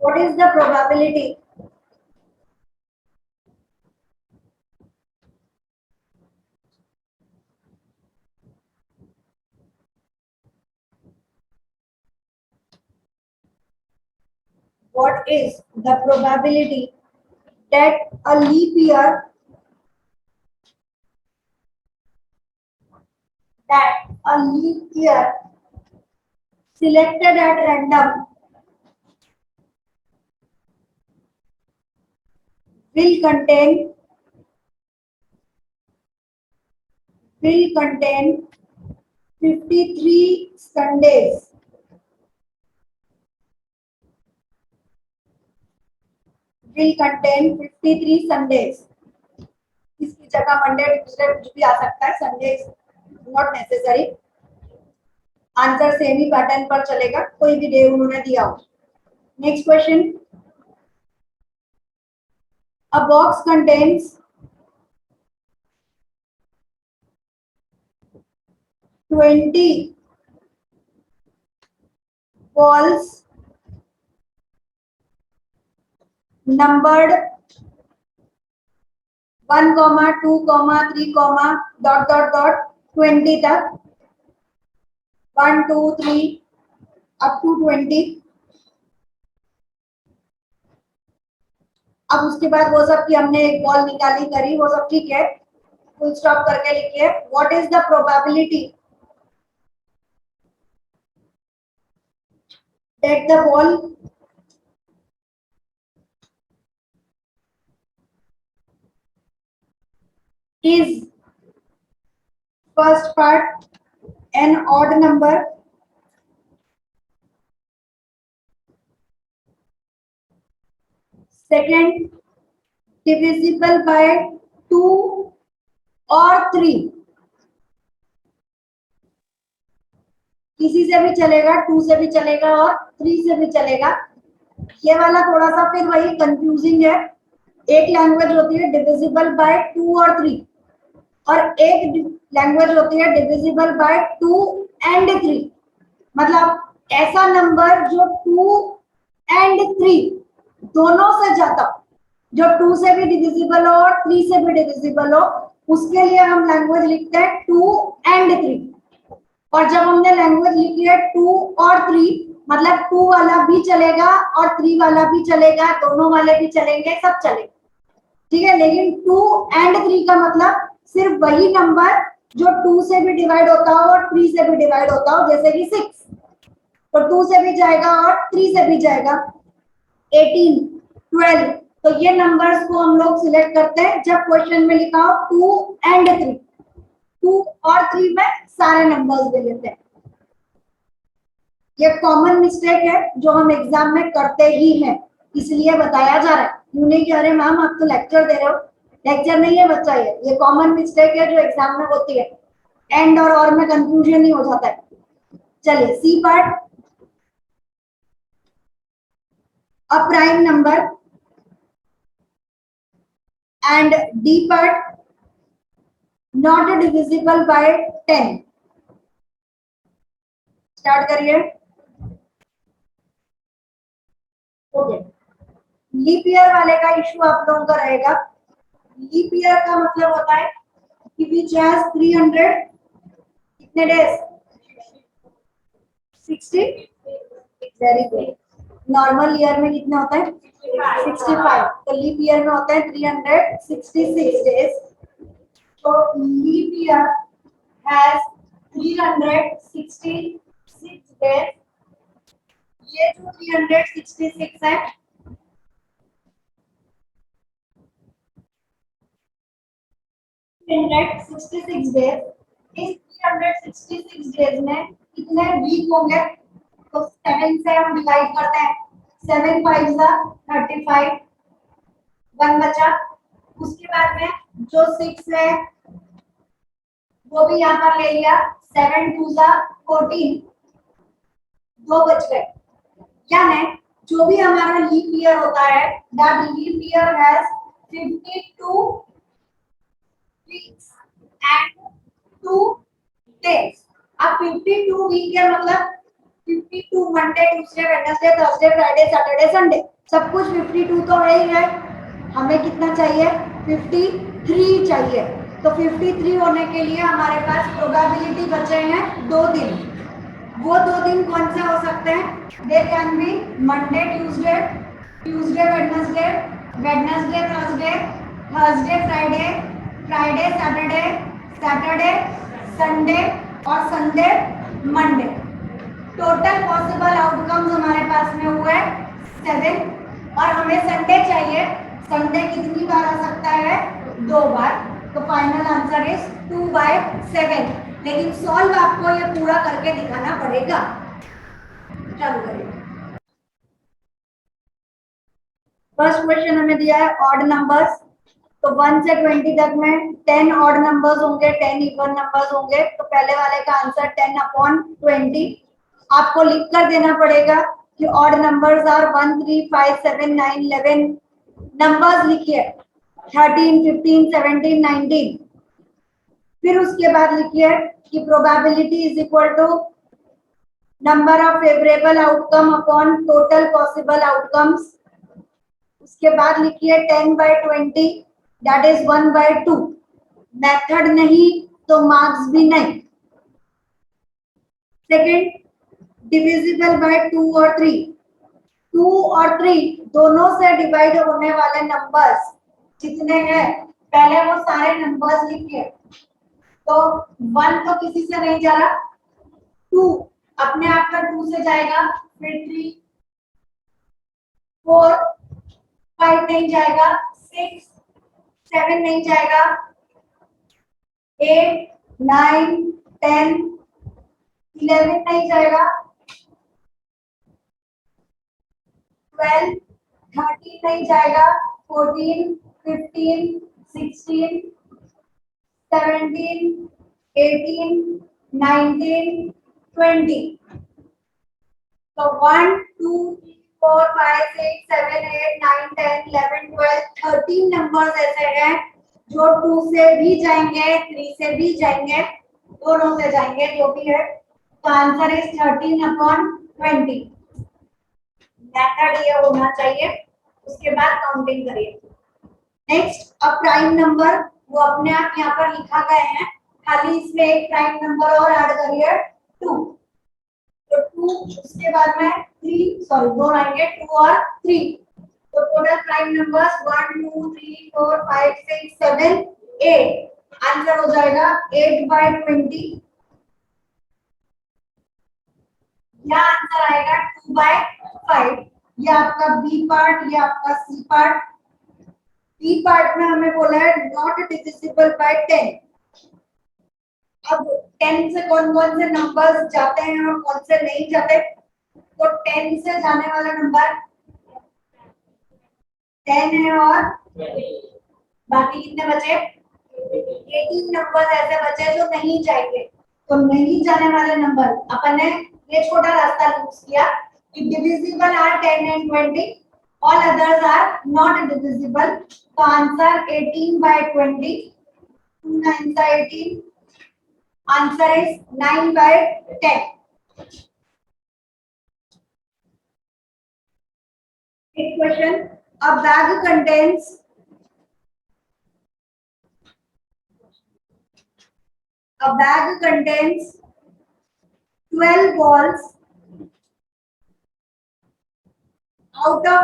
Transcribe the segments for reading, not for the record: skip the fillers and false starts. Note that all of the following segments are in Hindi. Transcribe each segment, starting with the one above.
What is the probability what is the probability that a leap year selected at random will contain 53 Sundays. Will contain 53 Sundays. इसकी जगह मंडे ट्यूसडे कुछ भी आ सकता है, Sunday not necessary. Answer same he pattern पर चलेगा, कोई भी डे उन्होंने दिया हो. Next question. अ box contains 20 balls numbered 1, 2, 3, dot dot dot 20 तक, 1, 2, 3 up to 20. अब उसके बाद वो सब की हमने एक बॉल निकाली करी, वो सब ठीक है, फुल स्टॉप करके लिखिए. What is the probability that the ball is first part an odd number, second divisible by 2 or 3, किसी से भी चलेगा, 2 से भी चलेगा और 3 से भी चलेगा. ये वाला थोड़ा सा फिर वही कंफ्यूजिंग है. एक लैंग्वेज होती है डिविजिबल बाय 2 और 3 और एक लैंग्वेज होती है डिविजिबल बाय 2 एंड 3. मतलब ऐसा नंबर जो 2 एंड 3 दोनों से ज्यादा, जो 2 से भी डिविजिबल हो और 3 से भी डिविजिबल हो, उसके लिए हम लैंग्वेज लिखते हैं 2 एंड 3. और जब हमने लैंग्वेज लिखी है 2 और 3, मतलब 2 वाला भी चलेगा और 3 वाला भी चलेगा, दोनों वाले भी चलेंगे, सब चलेगा, ठीक है. लेकिन 2 एंड 3 का मतलब सिर्फ वही नंबर जो 2 से भी डिवाइड होता हो और 3 से भी डिवाइड होता हो, जैसे कि 6, तो 2 से भी जाएगा और 3 से भी जाएगा. 18, 12, तो ये नंबर्स को हम लोग सिलेक्ट करते हैं जब क्वेश्चन में लिखा हो 2 एंड 3. 2 और 3 में सारे नंबर्स ले लेते हैं. ये कॉमन मिस्टेक है जो हम एग्जाम में करते ही हैं, इसलिए बताया जा रहा है. यूं नहीं कि अरे मैम आप तो लेक्चर दे रहे हो. लेक्चर नहीं है बच्चा, ये कॉमन मिस्टेक है जो एग्जाम में होती है. एंड और में कंफ्यूजन ही हो जाता है. चलिए C part. A prime number and D part not divisible by 10. Start करिए. ओके, लीप ईयर वाले का इशू आप लोगों का रहेगा. लीप ईयर का मतलब होता है कि विच हैज 300 कितने days, 60. Very good. Normal year में कितने होता है, 65. तो लीप ईयर में होता है 366 डेज. तो लीप ईयर हैज 366 डेज. ये जो 366 है, डेज. इस 366 डेज में कितने वीक होंगे, तो 7 से हम डिवाइड करते हैं. 7 5 जा 35, 1 बचा. उसके बाद में जो 6 है वो भी यहाँ पर ले लिया. 7 2 जा 14, 2 बच गए. यानी जो भी हमारा लीप ईयर होता है, that leap year has 52 weeks and 2 days. अब 52 वीक है मतलब 52 Monday Tuesday Wednesday Thursday Friday Saturday Sunday, सब कुछ 52 तो है ही है। हमें कितना चाहिए? 53 चाहिए। तो 53 होने के लिए हमारे पास प्रोबेबिलिटी बचे हैं 2 दिन। वो 2 दिन कौन से हो सकते हैं? They can be Monday Tuesday, Tuesday Wednesday, Wednesday Thursday, Thursday Friday, Friday Saturday, Saturday Sunday और Sunday Monday. Total possible outcomes हमारे पास में हुए 7 और हमें संडे चाहिए। संडे कितनी बार आ सकता है? 2 बार। तो फाइनल आंसर इज 2/7। लेकिन सॉल्व आपको ये पूरा करके दिखाना पड़ेगा। चालू करिए। फर्स्ट क्वेश्चन हमें दिया है ऑड नंबर्स। तो 1 से 20 तक में 10 ऑड नंबर्स होंगे, 10 इवन नंबर्स होंगे। तो पहले वाले का आंसर 10/20। आपको लिख कर देना पड़ेगा कि ऑड नंबर्स आर 1 3 5 7 9 11। नंबर्स लिखिए 13 15 17 19। फिर उसके बाद लिखिए कि probability is equal to number of favourable outcome upon total possible outcomes. उसके बाद लिखिए 10/20 दैट इज 1/2। मेथड नहीं तो मार्क्स भी नहीं। सेकेंड, डिविजिबल बाय 2 और 3। 2 और 3 दोनों से डिवाइड होने वाले नंबर्स जितने हैं पहले वो सारे नंबर्स लिखिए। तो 1 तो किसी से नहीं जा रहा, 2 अपने आप का 2 से जाएगा, फिर 3 4 5 नहीं जाएगा, 6 7 नहीं जाएगा, 8 9 10 11 नहीं जाएगा, 12 13 नहीं जाएगा, 14 15 16 17 18 19 20। तो 1 2 3 4 5 6 7 8 9 10 11 12 13 नंबर्स ऐसे हैं जो 2 से भी जाएंगे, 3 से भी जाएंगे, दोनों से जाएंगे, जो भी है। तो आंसर इज 13/20। मेथड ये होना चाहिए। उसके बाद काउंटिंग करिए। नेक्स्ट, अ प्राइम नंबर, वो अपने आप यहाँ पर लिखा गया है, खाली इसमें एक प्राइम नंबर और ऐड करिए 2। तो 2 उसके बाद में 3 सॉरी 2 आएंगे 2 और 3। तो टोटल प्राइम नंबर्स 1 2 3 4 5 6 7 8। आंसर हो जाएगा 8/20। या आंसर आएगा 2/5। ये आपका बी पार्ट, ये आपका सी पार्ट। बी पार्ट में हमें बोला है नॉट डिविजिबल बाय 10। अब 10 से कौन कौन से नंबर्स जाते हैं और कौन से नहीं जाते? तो 10 से जाने वाला नंबर 10 है और बाकी कितने बचे? 18 नंबर ऐसे बचे जो नहीं जाएंगे। तो नहीं जाने वाले नंबर अपन ने ये छोटा रास्ता यूज किया कि divisible are 10 and 20, all others are not divisible. तो answer 18/20, 2 9 18, answer is 9/10। Next question, a bag contains 12 balls, out of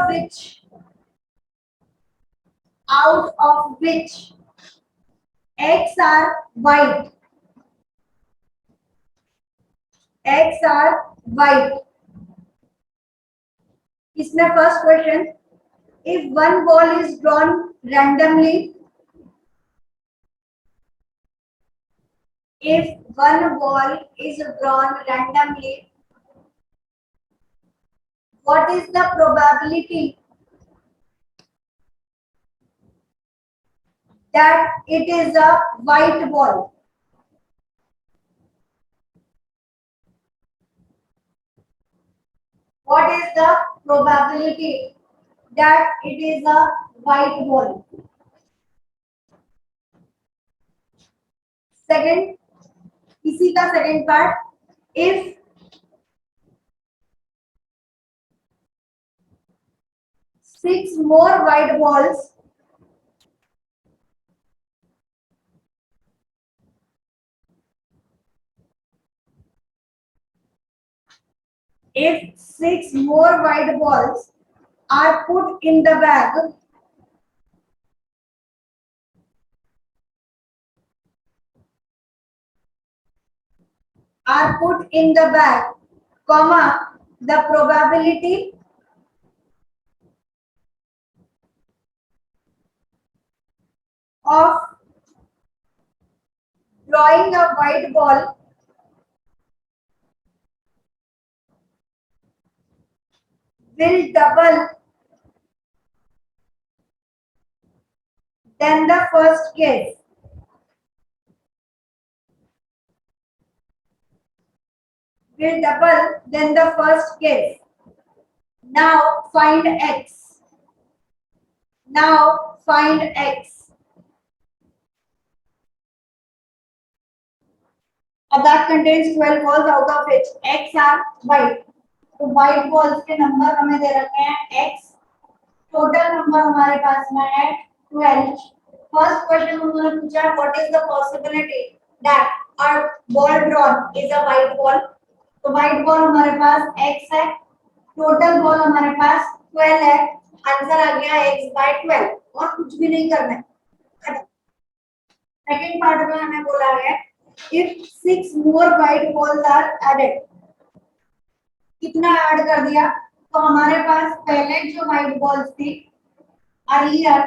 which eggs are white. Eggs are white. इसमें first question, if one ball is drawn randomly, if one ball is drawn randomly, what is the probability that it is a white ball? What is the probability that it is a white ball? Second, इसी का second part, if 6 more white balls if 6 more white balls are put in the bag, comma, the probability of drawing a white ball will double than the first case. Will double than the first case. Now find x. Now find x. A bag contains 12 balls out of which x are white. तो white balls के नंबर हमें दे रखे हैं x. टोटल नंबर हमारे पास में है 12. फर्स्ट क्वेश्चन उन्होंने पूछा what is the possibility that a ball drawn is a white ball. तो व्हाइट बॉल हमारे पास x है. टोटल बॉल हमारे पास 12 है. आंसर आ गया x by 12 और कुछ भी नहीं करना है. सेकंड पार्ट में हमें बोला है if 6 more white balls are added. कितना ऐड कर दिया? तो हमारे पास पहले जो व्हाइट बॉल्स थी अर्लियर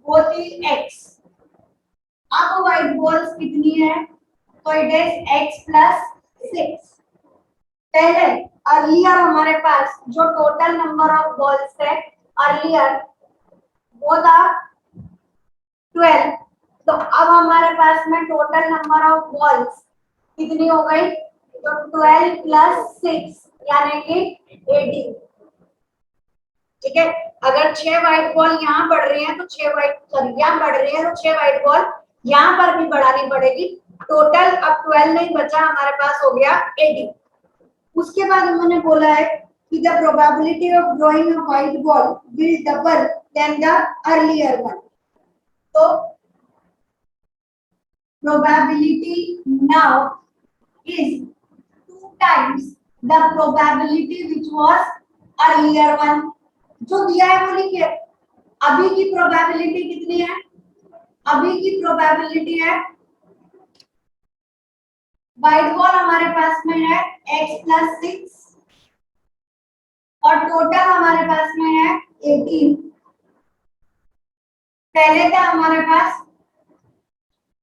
वो थी x. अब व्हाइट बॉल्स कितनी है? तो इट इज x plus 6. पहले अर्लियर हमारे पास जो टोटल नंबर ऑफ बॉल्स थे अर्लियर वो था 12. तो अब हमारे पास में टोटल नंबर ऑफ बॉल्स कितनी हो गई? तो 12 plus 6 यानी कि 18. ठीक है. अगर 6 व्हाइट बॉल यहाँ बढ़ रही है तो 6 व्हाइट सॉरी यहाँ बढ़ रही है तो 6 व्हाइट बॉल यहाँ पर भी बढ़ानी पड़ेगी. टोटल अब 12 नहीं बचा, हमारे पास हो गया 18. उसके बाद उन्होंने बोला है कि the probability of drawing a white ball will double than the earlier one. तो probability now is 2 times the probability which was earlier one. जो दिया है वो लिखिए. अभी की probability कितनी है? अभी की probability है व्हाइट बॉल हमारे पास में है x plus 6 और टोटल हमारे पास में है 18. पहले था हमारे पास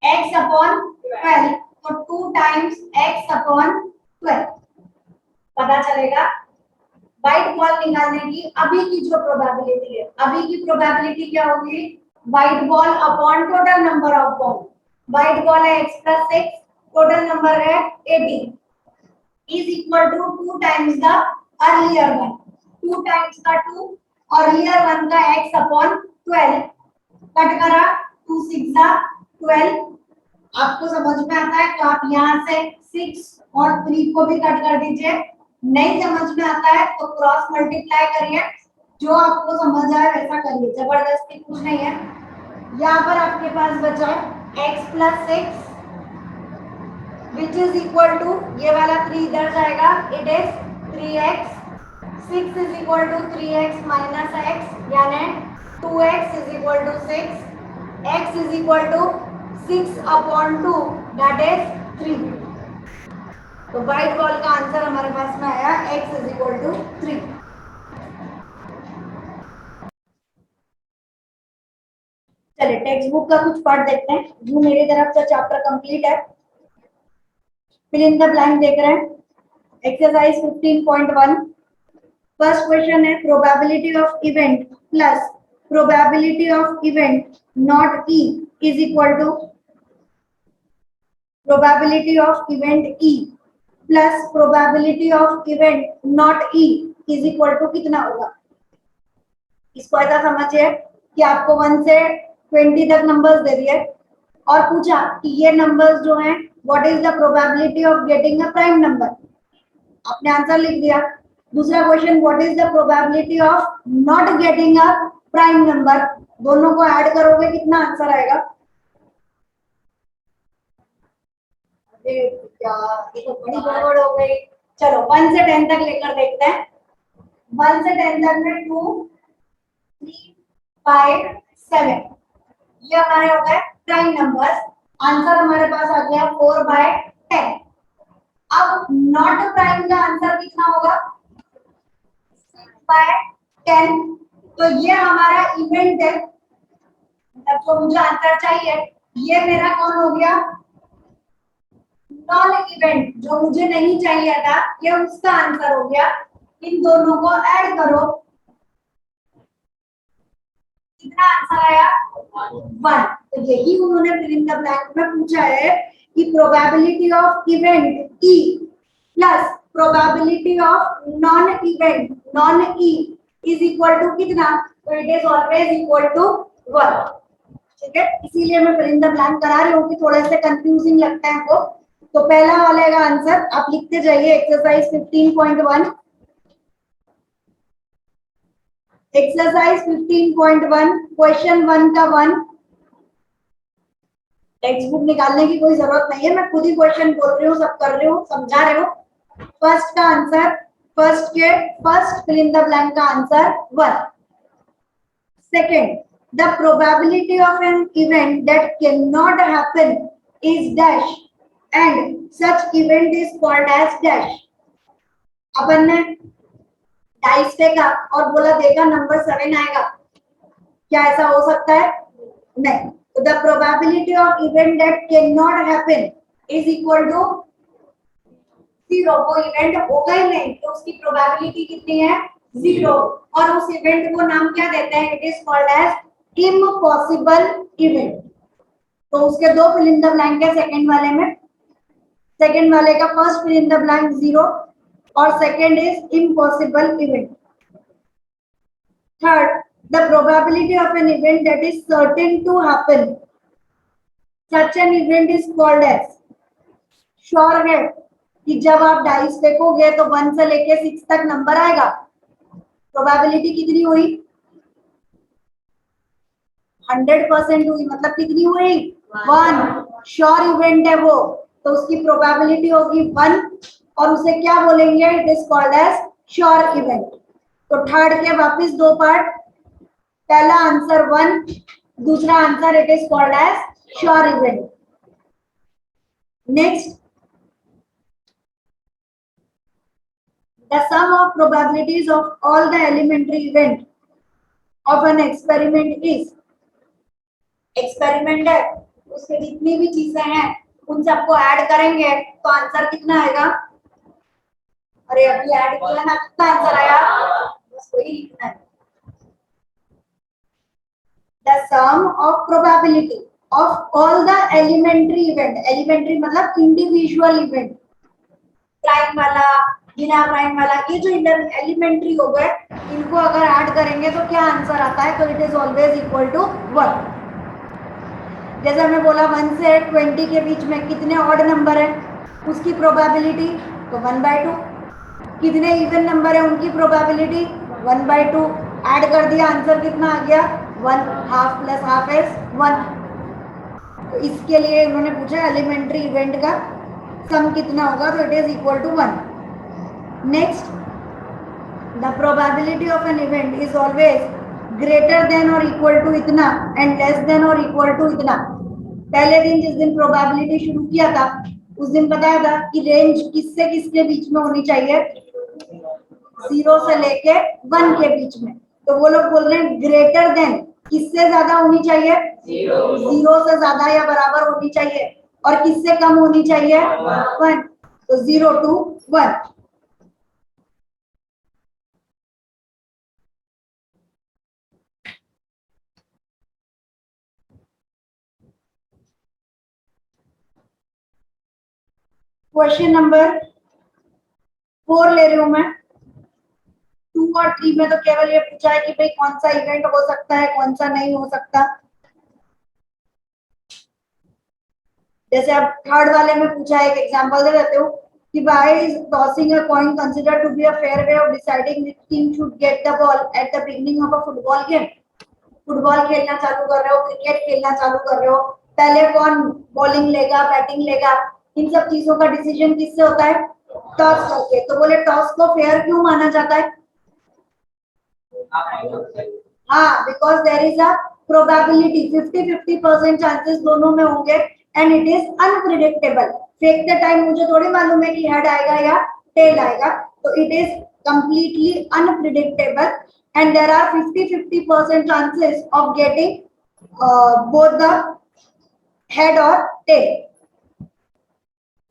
x upon 12 तो 2 times x upon 12. पता चलेगा व्हाइट बॉल निकालने की अभी की जो प्रोबेबिलिटी है. अभी की प्रोबेबिलिटी क्या होगी? White ball upon total number of ball. White ball है x plus 6, टोटल नंबर है 18 is equal to 2 times the earlier one. 2 times का 2 अर्लियर वन का x अपॉन 12 कट करा 2 6 12. आपको समझ में आता है तो आप यहाँ से 6 और 3 को भी कट कर दीजिए. नहीं समझ में आता है तो क्रॉस मल्टीप्लाई करिए. जो आपको समझ आए वैसा करिए, जबरदस्ती कुछ नहीं है. यहाँ पर आपके पास बचा x plus 6 which is equal to ये वाला 3 इधर जाएगा. It is 3x. 6 is equal to 3x minus x यानी 2x is equal to 6. x is equal to 6 upon 2 that is 3. तो व्हाइट बॉल का आंसर हमारे पास में आया x is equal to 3. चलिए टेक्स्ट बुक का कुछ पार्ट देखते हैं. जो मेरी तरफ से चैप्टर कंप्लीट है. फिल इन द ब्लैंक देख रहे हैं. एक्सरसाइज 15.1. फर्स्ट क्वेश्चन है probability of event plus probability of event not E is equal to probability of event E plus probability of event not E is equal to कितना होगा? इसको ऐसा समझिए कि आपको 1 से 20 तक नंबर्स दे दिए और पूछा कि ये नंबर्स जो हैं what is the probability of getting a prime number. आपने आंसर लिख दिया. दूसरा question, what is the probability of not getting a prime number? दोनों को ऐड करोगे कितना आंसर आएगा? अरे यार ये तो बड़ी गड़बड़ हो गई। चलो 1 से 10 तक लेकर देखते हैं। 1 से 10 तक में 2 3 5 7, ये हमारे हो गए प्राइम नंबर्स। आंसर हमारे पास आ गया 4/10। अब नॉट प्राइम का आंसर कितना होगा? 6/10। तो ये हमारा इवेंट है, मतलब जो मुझे आंसर चाहिए, ये मेरा कौन हो गया? नॉन इवेंट, जो मुझे नहीं चाहिए था, ये उसका आंसर हो गया। इन दोनों को ऐड करो, कितना आंसर आया? 1। तो यही उन्होंने फिल इन द ब्लैंक में पूछा है कि probability of event E plus probability of non E is equal to कितना? तो it is always equal to 1। ठीक है, इसीलिए मैं फिल इन द ब्लैंक करा रही हूँ कि थोड़े से कंफ्यूजिंग लगता है आपको। तो पहला वाले का आंसर आप लिखते जाइए, एक्सरसाइज 15.1। एक्सरसाइज 15.1 क्वेश्चन 1 का 1। टेक्स्ट बुक निकालने की कोई जरूरत नहीं है, मैं खुद ही क्वेश्चन बोल रही हूँ, सब कर रही हूँ, समझा रही हूँ। फर्स्ट का answer, first fill in the blank का answer 1। Second, the probability of an event that can not happen is dash and such event is called as dash. अपन ने डाइस फेंका और बोला देखा नंबर 7 आएगा, क्या ऐसा हो सकता है? नहीं। तो the probability of event that can not happen is equal to 0। वो इवेंट होगा ही नहीं, तो उसकी प्रोबेबिलिटी कितनी है? 0। और उस इवेंट को नाम क्या देते हैं? It is called as impossible event. तो उसके दो फिल इन द ब्लैंक है सेकंड वाले में। सेकंड वाले का first fill in the blank 0 और second is impossible event. Third, the probability of an event that is certain to happen, such an event is called as। Sure है कि जब आप डाइस फेंकोगे तो 1 से लेके 6 तक नंबर आएगा। प्रोबेबिलिटी कितनी हुई? 100% हुई, मतलब कितनी हुई? 1। श्योर इवेंट है वो, तो उसकी प्रोबेबिलिटी होगी 1 और उसे क्या बोलेंगे? It is called as sure event. तो थर्ड के वापस दो पार्ट, पहला आंसर 1, दूसरा answer it is called as sure event. Next, the sum of probabilities of all the elementary event of an experiment is. Experiment है, उसके जितनी भी चीजें हैं उन सबको ऐड करेंगे तो आंसर कितना आएगा? अरे अभी ऐड किया ना, कितना आंसर आया? बस वही लिखना है। The sum of probability of all the elementary event, elementary मतलब individual event, प्राइम वाला, बिना प्राइम वाला, ये जो एलिमेंट्री हो गए, इनको अगर ऐड करेंगे तो क्या आंसर आता है? तो it is always equal to 1। जैसे हमने बोला 1 से 20 के बीच में कितने ऑड नंबर है, उसकी प्रोबेबिलिटी तो 1/2। कितने इवन नंबर है, उनकी प्रोबेबिलिटी 1/2। ऐड कर दिया, आंसर कितना आ गया? 1। Half plus half is 1। तो इसके लिए उन्होंने पूछा एलिमेंट्री इवेंट का सम कितना होगा, तो it is equal to 1। Next, the probability of an event is always greater than और इक्वल टू इतना एंड लेस देन और इक्वल टू इतना। पहले दिन जिस दिन प्रोबेबिलिटी शुरू किया था उस दिन बताया था कि रेंज किससे किसके बीच में होनी चाहिए? 0 से लेके 1 के बीच में। तो वो लोग बोल रहे हैं ग्रेटर देन किससे ज्यादा होनी चाहिए? 0 से ज्यादा या बराबर होनी चाहिए, और किससे कम होनी चाहिए? 1। तो 0 to 1। क्वेश्चन नंबर 4 ले रही हूं मैं। 2 और 3 में तो केवल ये पूछा है कि भाई कौन सा इवेंट हो सकता है, कौन सा नहीं हो सकता। जैसे अब थर्ड वाले में पूछा है, एक एग्जांपल दे देते हो। कि why is tossing a coin considered to be a fair way of deciding which team should get the ball at the beginning of a football game? Football खेलना चालू कर रहे हो, क्रिकेट खेलना चालू कर रहे हो, पहले कौन बॉलिंग लेगा, बैटिंग लेगा, इन सब चीजों का डिसीजन किससे होता है? टॉस करके। तो बोले टॉस को फेयर क्यों माना जाता है? हाँ, because there is a probability 50-50% chances दोनों में होंगे एंड इट इज अनप्रिडिक्टेबल। फेंकते टाइम मुझे थोड़ी मालूम है कि हेड आएगा या टेल आएगा, तो it is completely unpredictable and there are 50-50% chances of getting both the head or tail.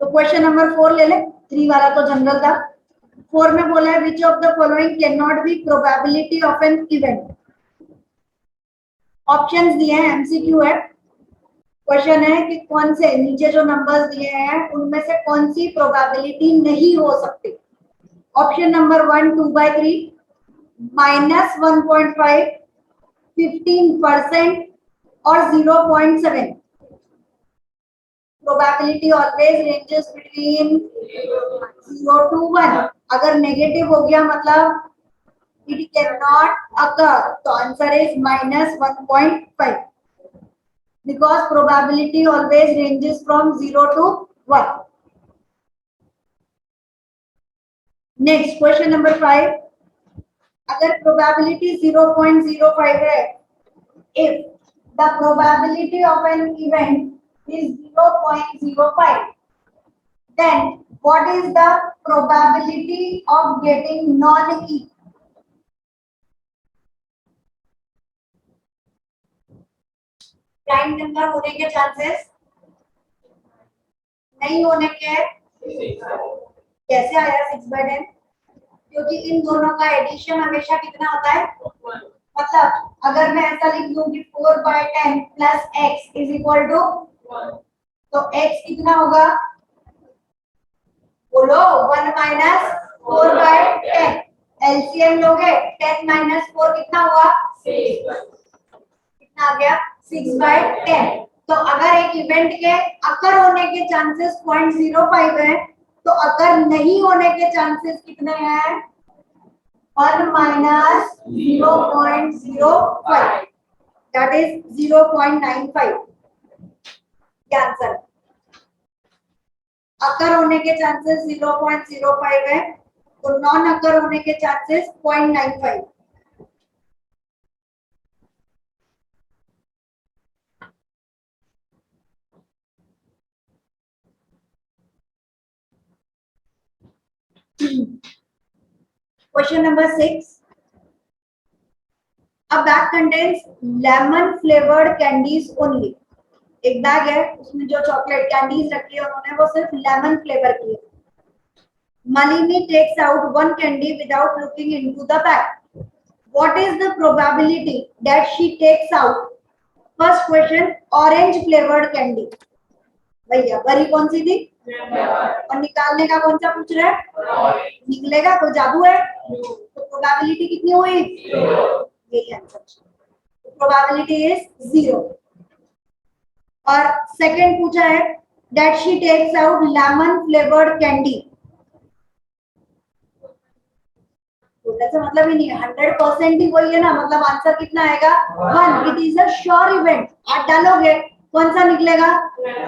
तो क्वेश्चन नंबर 4 ले ले, 3 वाला तो जनरल था। 4 में बोला है which of the following cannot be probability of an event. Options दिए हैं, एमसीक्यू है। क्वेश्चन है कि कौन से नीचे जो नंबर्स दिए हैं उनमें से कौन सी प्रोबेबिलिटी नहीं हो सकती? ऑप्शन नंबर 1 2/3, -1.5, 15% और 0.7। Probability always ranges between 0 to 1। अगर नेगेटिव हो गया मतलब it cannot occur, तो answer is -1.5 because probability always ranges from 0 to 1। Next question number 5, अगर प्रोबेबिलिटी 0.05 है, if the probability of an event is 0.05, then what is the probability of getting non-equal? Prime number होने के चांसेस नहीं होने के, कैसे आया 6/10? क्योंकि इन दोनों का एडिशन हमेशा कितना होता है? मतलब अगर मैं ऐसा लिख दूं कि 4/10 plus x is equal to 1, तो x कितना होगा? बोलो 1 माइनस 4/10। एलसीएम लोगे 10 माइनस 4 कितना हुआ? 6। कितना आ गया? 6/10। तो अगर एक इवेंट के अकर होने के चांसेस 0.05 है, तो अगर नहीं होने के चांसेस कितने हैं? 1 माइनस 0.05, दैट इज 0.95। क्या आंसर? अकर होने के चांसेस 0.05 है, तो नॉन अकर होने के chances 0.95। Question number 6. A bag contains lemon flavored candies only. एक बैग है, उसमें जो चॉकलेट कैंडीज रखी है उन्होंने वो सिर्फ लेमन फ्लेवर की है। Malini takes out one candy without looking into the bag. What is the probability that she takes out? First question, orange flavored candy. भैया भरी कौन सी थी? और निकालने का कौन सा पूछ रहा है? निकलेगा, कोई जादू है? तो प्रोबेबिलिटी कितनी हुई? यही आंसर। Probability is 0। और सेकंड पूछा है that she takes out lemon flavoured candy. तो मतलब ही नहीं है, 100% ही वही है ना, मतलब आंसर कितना आएगा? 1। It is a sure event. आप डालोगे कौन सा निकलेगा?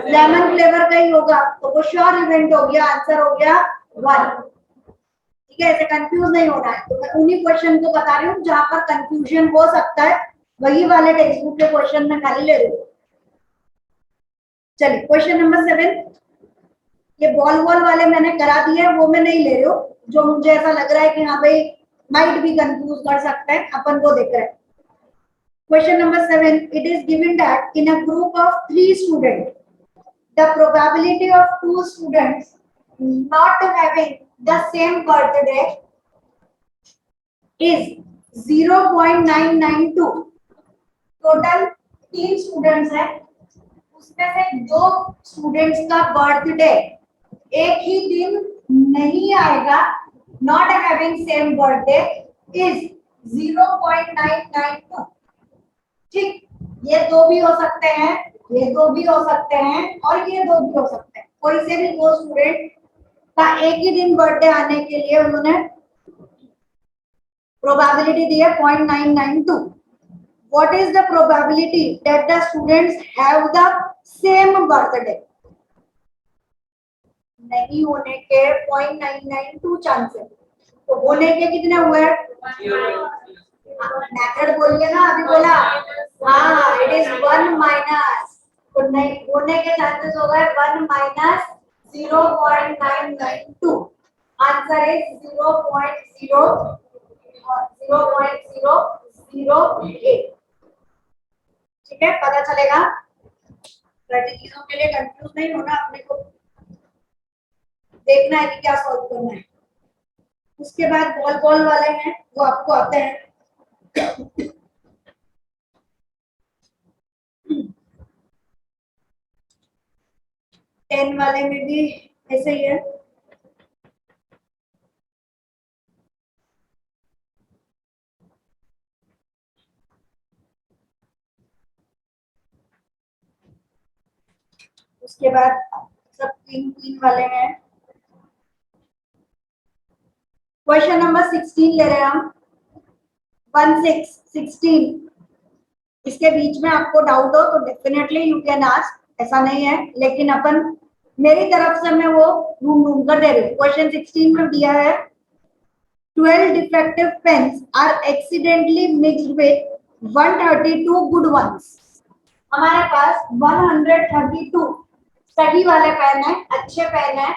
लेमन फ्लेवर का ही होगा, तो वो श्योर इवेंट हो गया, आंसर हो गया 1। ठीक है, ऐसे कंफ्यूज नहीं होना है। तो मैं उन्हीं क्वेश्चन को बता रही हूँ जहां पर कंफ्यूजन हो सकता है, वही वाले टेक्स्ट बुक के क्वेश्चन में खाली ले रही हूँ। चलिए क्वेश्चन नंबर 7, ये बॉल वाले मैंने करा दिए, वो मैं नहीं ले रही हूँ। जो मुझे ऐसा लग रहा है कि हाँ भाई माइट भी कंफ्यूज कर सकते हैं, अपन वो देख रहे हैं। Question number 7, it is given that in a group of 3 students, the probability of 2 students not having the same birthday is 0.992. Total 3 students हैं, उसमें से 2 स्टूडेंट्स का बर्थडे एक ही दिन नहीं आएगा, not having same birthday is 0.992। ठीक, ये 2 भी हो सकते हैं, ये 2 भी हो सकते हैं और ये 2 भी हो सकते हैं। कोई से भी 2 स्टूडेंट का एक ही दिन बर्थडे आने के लिए उन्होंने प्रोबेबिलिटी दी है 0.992. What is the probability that the students have the same birthday? नहीं होने के 0.992 चांसेस, तो होने के कितने हुए? मेथड बोलिए ना, अभी बोला। हाँ, इट इज 1 माइनस, तो नहीं होने के चांसेस हो गए 1 माइनस 0.992. Answer is 0.008. ठीक है, पता चलेगा। बड़ी चीजों के लिए कंफ्यूज नहीं होना, अपने को देखना है कि क्या सॉल्व करना है। उसके बाद बॉल बॉल वाले हैं, वो आपको आते हैं। 10 वाले में भी ऐसे ही है। उसके बाद सब 3 वाले हैं। क्वेश्चन नंबर 16 ले रहे हैं हम, 16। इसके बीच में आपको डाउट हो तो डेफिनेटली यू कैन आस्क, ऐसा नहीं है, लेकिन अपन मेरी तरफ से मैं वो ढूंढ कर दे रही हूँ। क्वेश्चन 16 में दिया है 12 defective pens are accidentally mixed with 132 good ones. हमारे पास 132 सही वाले पेन है, अच्छे पेन है,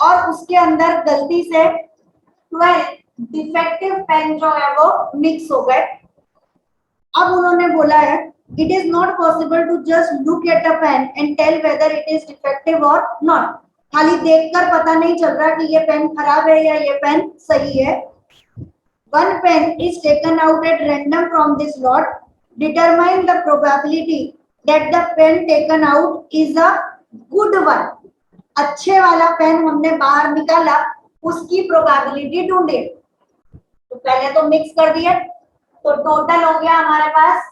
और उसके अंदर गलती से 12 डिफेक्टिव पेन जो है वो मिक्स हो गए। अब उन्होंने बोला है it is not possible to just look at a pen and tell whether it is defective और नॉट। खाली देखकर पता नहीं चल रहा कि ये पेन खराब है या ये पेन सही है। One pen is taken out at random from this lot. Determine the probability that the pen taken out is a good one. अच्छे वाला पेन हमने बाहर निकाला, उसकी प्रोबेबिलिटी ढूंढे। तो पहले तो मिक्स कर दिए, तो टोटल हो गया हमारे पास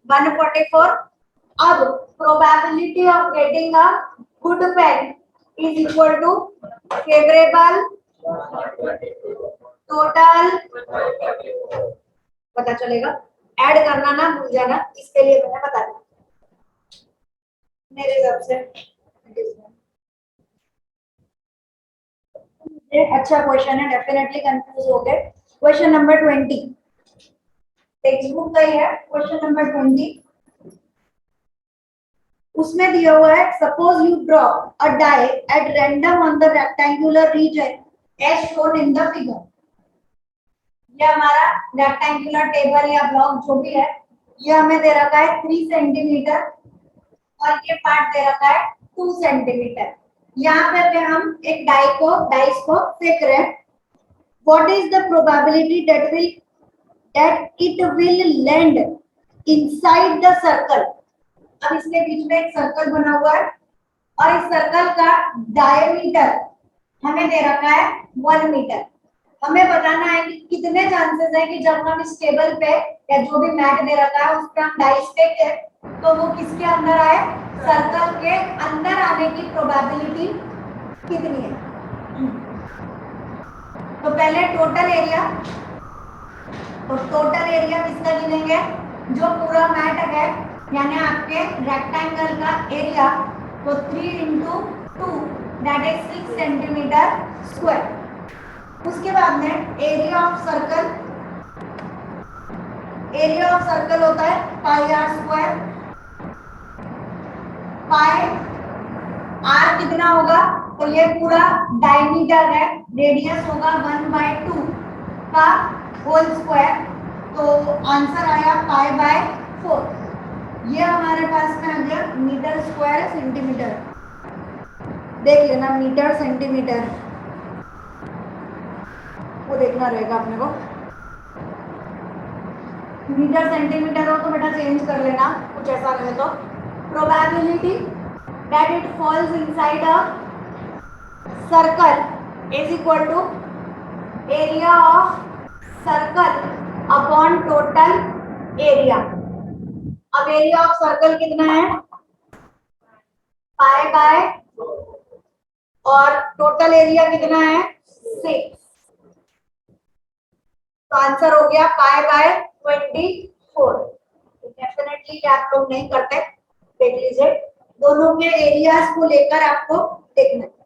144। अब probability of getting a good pen is equal to favourable total, पता चलेगा। ऐड करना ना भूल जाना, इसके लिए मैंने बता दिया मेरे हिसाब से। ये अच्छा क्वेश्चन है, डेफिनेटली कंफ्यूज हो गए। क्वेश्चन नंबर 20 टेक्स्ट बुक का ही है। क्वेश्चन नंबर 20 उसमें दिया हुआ है suppose you drop a die at random on the rectangular region as shown in the figure. ये हमारा रेक्टेंगुलर टेबल या ब्लॉक जो भी है, ये हमें दे रखा है 3 सेंटीमीटर और ये पार्ट दे रखा है 2 सेंटीमीटर। यहाँ पे हम एक डाइस को फेंक रहे हैं। What is the probability that it will land inside the circle. अब इसके बीच में एक सर्कल बना हुआ है और इस सर्कल का डायमीटर हमें दे रखा है 1 मीटर। हमें बताना है कि कितने चांसेस है कि जब हम इस टेबल पे या जो भी मैट दे रखा है उस पर हम डाइस फेंके तो वो किसके अंदर आए, सर्कल के अंदर आने की प्रोबेबिलिटी कितनी है। तो पहले टोटल एरिया, तो टोटल एरिया किसका गिनेंगे, जो पूरा मैट है यानी आपके रेक्टेंगल का एरिया, तो 3 × 2 दैट इज 6 सेंटीमीटर स्क्वायर। उसके बाद में एरिया ऑफ सर्कल होता है पाई आर स्क्वायर। पाई आर कितना होगा, तो ये पूरा डायमीटर है, रेडियस होगा 1/2 का होल स्क्वायर, तो आंसर आया पाई/4। ये हमारे पास में आ गया मीटर स्क्वायर सेंटीमीटर। देख लेना मीटर सेंटीमीटर वो देखना रहेगा अपने को। मीटर सेंटीमीटर हो तो बेटा चेंज कर लेना, कुछ ऐसा रहे तो। Probability that it falls inside a circle is equal to area of circle upon total area. अब एरिया ऑफ सर्कल कितना है, पाई/4, और टोटल एरिया कितना है 6। तो आंसर हो गया पाई बाय 24। डेफिनेटली आप लोग नहीं करते, देख लीजिए दोनों के एरियाज को लेकर आपको देखना है।